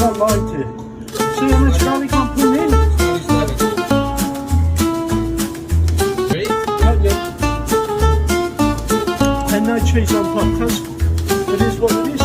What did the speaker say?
can't lie to you. See how much garlic I'm putting in? Ready? Not yet. And no cheese on top, because it is what it is.